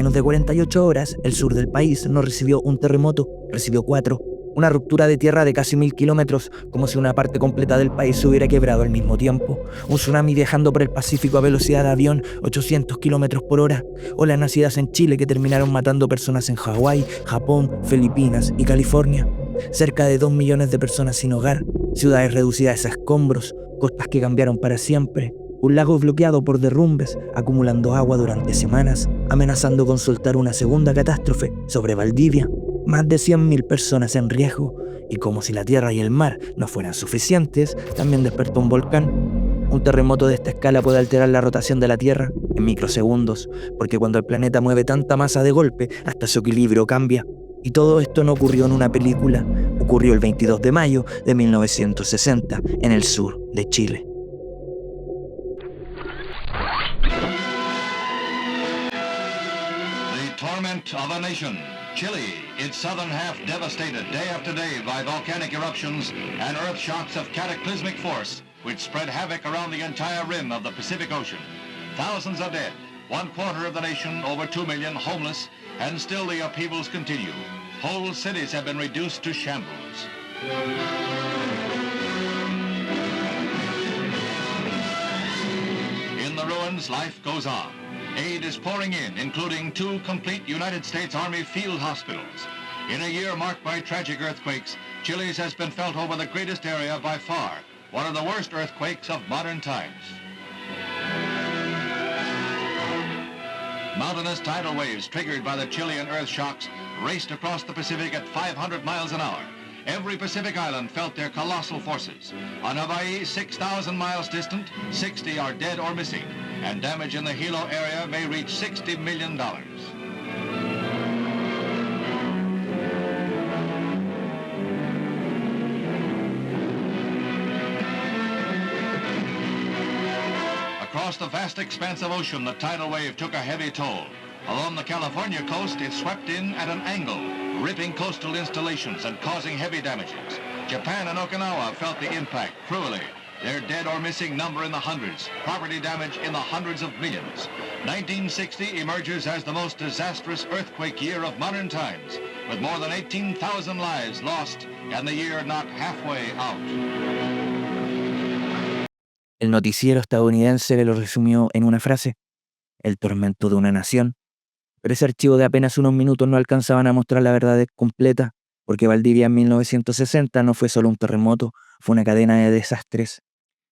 menos de 48 horas, el sur del país no recibió un terremoto, recibió 4. Una ruptura de tierra de casi 1000 kilómetros, como si una parte completa del país se hubiera quebrado al mismo tiempo. Un tsunami viajando por el Pacífico a velocidad de avión, 800 kilómetros por hora. Olas nacidas en Chile que terminaron matando personas en Hawái, Japón, Filipinas y California. Cerca de 2 millones de personas sin hogar, ciudades reducidas a escombros, costas que cambiaron para siempre. Un lago bloqueado por derrumbes, acumulando agua durante semanas, amenazando con soltar una segunda catástrofe sobre Valdivia. Más de 100.000 personas en riesgo, y como si la tierra y el mar no fueran suficientes, también despertó un volcán. Un terremoto de esta escala puede alterar la rotación de la Tierra en microsegundos, porque cuando el planeta mueve tanta masa de golpe, hasta su equilibrio cambia. Y todo esto no ocurrió en una película, ocurrió el 22 de mayo de 1960, en el sur de Chile. The torment of a nation. Chile, its southern half devastated day after day by volcanic eruptions and earth shocks of cataclysmic force, which spread havoc around the entire rim of the Pacific Ocean. Thousands are dead, 1/4 of the nation, over 2 million, homeless, and still the upheavals continue. Whole cities have been reduced to shambles. In the ruins, life goes on. Aid is pouring in, including 2 complete United States Army field hospitals. In a year marked by tragic earthquakes, Chile's has been felt over the greatest area by far, one of the worst earthquakes of modern times. Mountainous tidal waves triggered by the Chilean earth shocks raced across the Pacific at 500 miles an hour. Every Pacific island felt their colossal forces. On Hawaii, 6,000 miles distant, 60 are dead or missing, and damage in the Hilo area may reach $60 million. Across the vast expanse of ocean, the tidal wave took a heavy toll. Along the California coast, it swept in at an angle, ripping coastal installations and causing heavy damages. Japan and Okinawa felt the impact cruelly. Their dead or missing number in the hundreds, property damage in the hundreds of millions. 1960 emerges as the most disastrous earthquake year of modern times, with more than 18,000 lives lost and the year not halfway out. El noticiero estadounidense lo resumió en una frase: el tormento de una nación. Pero ese archivo de apenas unos minutos no alcanzaban a mostrar la verdad completa, porque Valdivia en 1960 no fue solo un terremoto, fue una cadena de desastres.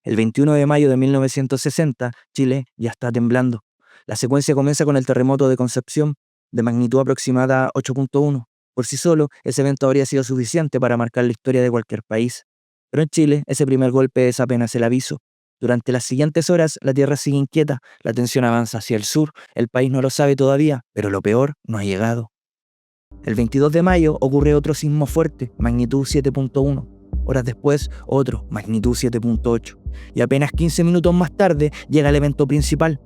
El 21 de mayo de 1960, Chile ya está temblando. La secuencia comienza con el terremoto de Concepción, de magnitud aproximada 8.1. Por sí solo, ese evento habría sido suficiente para marcar la historia de cualquier país. Pero en Chile, ese primer golpe es apenas el aviso. Durante las siguientes horas, la tierra sigue inquieta, la tensión avanza hacia el sur, el país no lo sabe todavía, pero lo peor no ha llegado. El 22 de mayo ocurre otro sismo fuerte, magnitud 7.1. Horas después, otro, magnitud 7.8. Y apenas 15 minutos más tarde, llega el evento principal,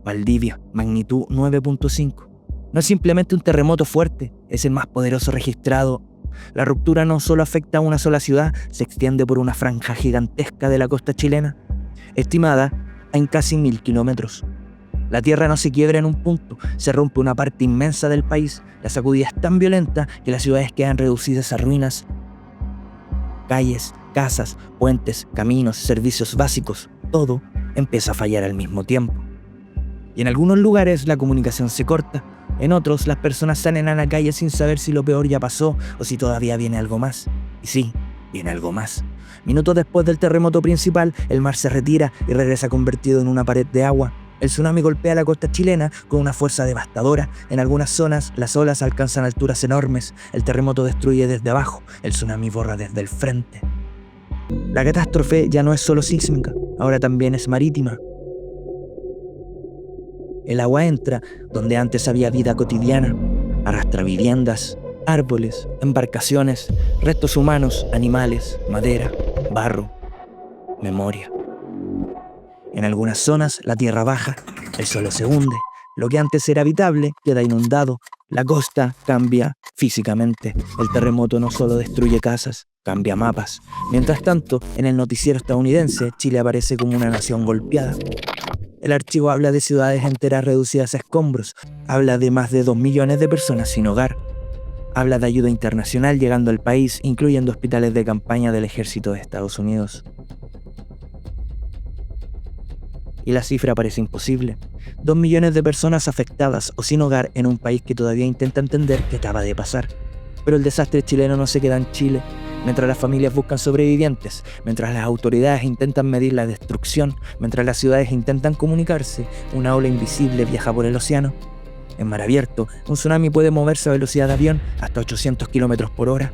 Valdivia, magnitud 9.5. No es simplemente un terremoto fuerte, es el más poderoso registrado. La ruptura no solo afecta a una sola ciudad, se extiende por una franja gigantesca de la costa chilena, estimada en casi 1000 kilómetros. La tierra no se quiebra en un punto, se rompe una parte inmensa del país. La sacudida es tan violenta que las ciudades quedan reducidas a ruinas. Calles, casas, puentes, caminos, servicios básicos, todo empieza a fallar al mismo tiempo. Y en algunos lugares la comunicación se corta, en otros las personas salen a la calle sin saber si lo peor ya pasó o si todavía viene algo más. Y sí, viene algo más. Minutos después del terremoto principal, el mar se retira y regresa convertido en una pared de agua. El tsunami golpea la costa chilena con una fuerza devastadora. En algunas zonas, las olas alcanzan alturas enormes. El terremoto destruye desde abajo, el tsunami borra desde el frente. La catástrofe ya no es solo sísmica, ahora también es marítima. El agua entra donde antes había vida cotidiana, arrastra viviendas, árboles, embarcaciones, restos humanos, animales, madera, barro, memoria. En algunas zonas la tierra baja, el suelo se hunde, lo que antes era habitable queda inundado, la costa cambia físicamente, el terremoto no solo destruye casas, cambia mapas. Mientras tanto, en el noticiero estadounidense, Chile aparece como una nación golpeada. El archivo habla de ciudades enteras reducidas a escombros, habla de más de 2 millones de personas sin hogar, habla de ayuda internacional llegando al país, incluyendo hospitales de campaña del ejército de Estados Unidos. Y la cifra parece imposible. 2 millones de personas afectadas o sin hogar en un país que todavía intenta entender qué acaba de pasar. Pero el desastre chileno no se queda en Chile. Mientras las familias buscan sobrevivientes, mientras las autoridades intentan medir la destrucción, mientras las ciudades intentan comunicarse, una ola invisible viaja por el océano. En mar abierto, un tsunami puede moverse a velocidad de avión hasta 800 km/h.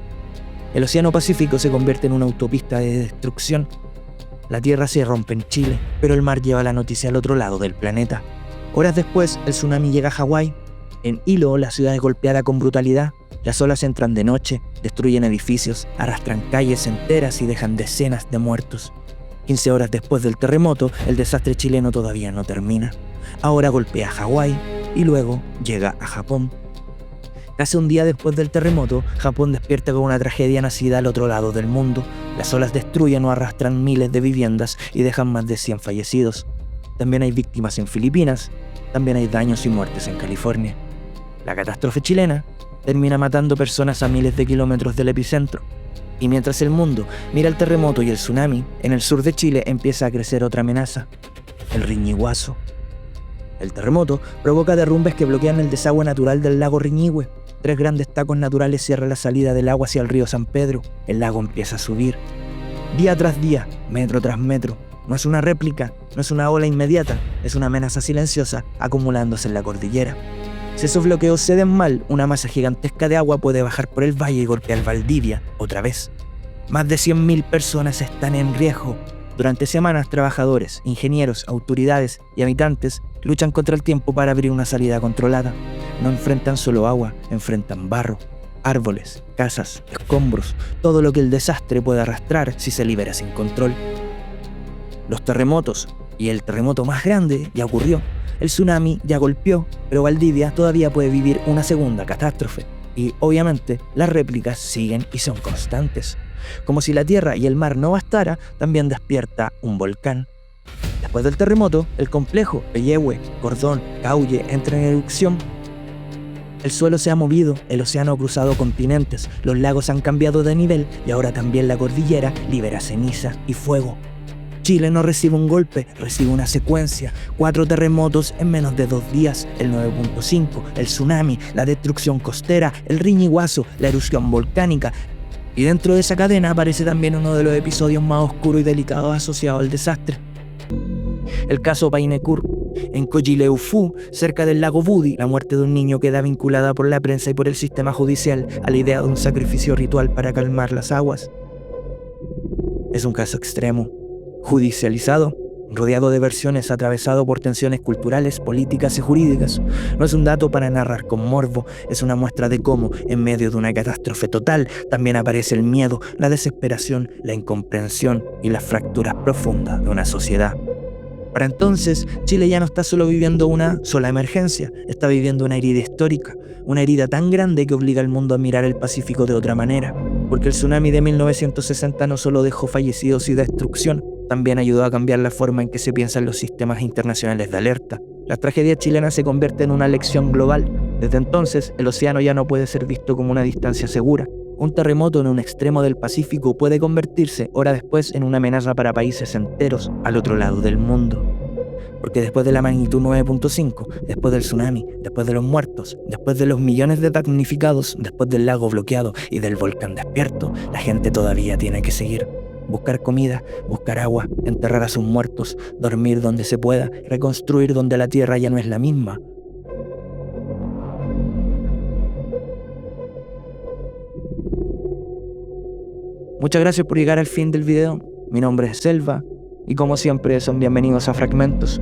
El océano Pacífico se convierte en una autopista de destrucción. La tierra se rompe en Chile, pero el mar lleva la noticia al otro lado del planeta. Horas después, el tsunami llega a Hawái. En Hilo, la ciudad es golpeada con brutalidad. Las olas entran de noche, destruyen edificios, arrastran calles enteras y dejan decenas de muertos. 15 horas después del terremoto, el desastre chileno todavía no termina. Ahora golpea Hawái y luego llega a Japón. Casi un día después del terremoto, Japón despierta con una tragedia nacida al otro lado del mundo. Las olas destruyen o arrastran miles de viviendas y dejan más de 100 fallecidos. También hay víctimas en Filipinas, también hay daños y muertes en California. La catástrofe chilena termina matando personas a miles de kilómetros del epicentro. Y mientras el mundo mira el terremoto y el tsunami, en el sur de Chile empieza a crecer otra amenaza: el Riñiguazo. El terremoto provoca derrumbes que bloquean el desagüe natural del lago Riñihue. 3 grandes tacos naturales cierran la salida del agua hacia el río San Pedro. El lago empieza a subir. Día tras día, metro tras metro. No es una réplica, no es una ola inmediata, es una amenaza silenciosa acumulándose en la cordillera. Si esos bloqueos se den mal, una masa gigantesca de agua puede bajar por el valle y golpear Valdivia otra vez. Más de 100.000 personas están en riesgo. Durante semanas, trabajadores, ingenieros, autoridades y habitantes luchan contra el tiempo para abrir una salida controlada. No enfrentan solo agua, enfrentan barro, árboles, casas, escombros, todo lo que el desastre puede arrastrar si se libera sin control. Los terremotos, y el terremoto más grande, ya ocurrió. El tsunami ya golpeó, pero Valdivia todavía puede vivir una segunda catástrofe. Y obviamente las réplicas siguen y son constantes. Como si la tierra y el mar no bastara, también despierta un volcán. Después del terremoto, el complejo Peyehue, Cordón, Caulle entra en erupción. El suelo se ha movido, el océano ha cruzado continentes, los lagos han cambiado de nivel y ahora también la cordillera libera ceniza y fuego. Chile no recibe un golpe, recibe una secuencia. 4 terremotos en menos de 2 días, el 9.5, el tsunami, la destrucción costera, el Riñiguazo, la erupción volcánica. Y dentro de esa cadena aparece también uno de los episodios más oscuros y delicados asociados al desastre. El caso Painecur. En Coyileufú, cerca del lago Budi, la muerte de un niño queda vinculada por la prensa y por el sistema judicial a la idea de un sacrificio ritual para calmar las aguas. Es un caso extremo, judicializado, rodeado de versiones, atravesado por tensiones culturales, políticas y jurídicas. No es un dato para narrar con morbo, es una muestra de cómo, en medio de una catástrofe total, también aparece el miedo, la desesperación, la incomprensión y las fracturas profundas de una sociedad. Para entonces, Chile ya no está solo viviendo una sola emergencia, está viviendo una herida histórica, una herida tan grande que obliga al mundo a mirar el Pacífico de otra manera, porque el tsunami de 1960 no solo dejó fallecidos y destrucción, también ayudó a cambiar la forma en que se piensan los sistemas internacionales de alerta. La tragedia chilena se convierte en una lección global. Desde entonces, el océano ya no puede ser visto como una distancia segura. Un terremoto en un extremo del Pacífico puede convertirse, hora después, en una amenaza para países enteros al otro lado del mundo. Porque después de la magnitud 9.5, después del tsunami, después de los muertos, después de los millones de damnificados, después del lago bloqueado y del volcán despierto, la gente todavía tiene que seguir. Buscar comida, buscar agua, enterrar a sus muertos, dormir donde se pueda, reconstruir donde la tierra ya no es la misma. Muchas gracias por llegar al fin del video. Mi nombre es Selva y como siempre son bienvenidos a Fragmentos.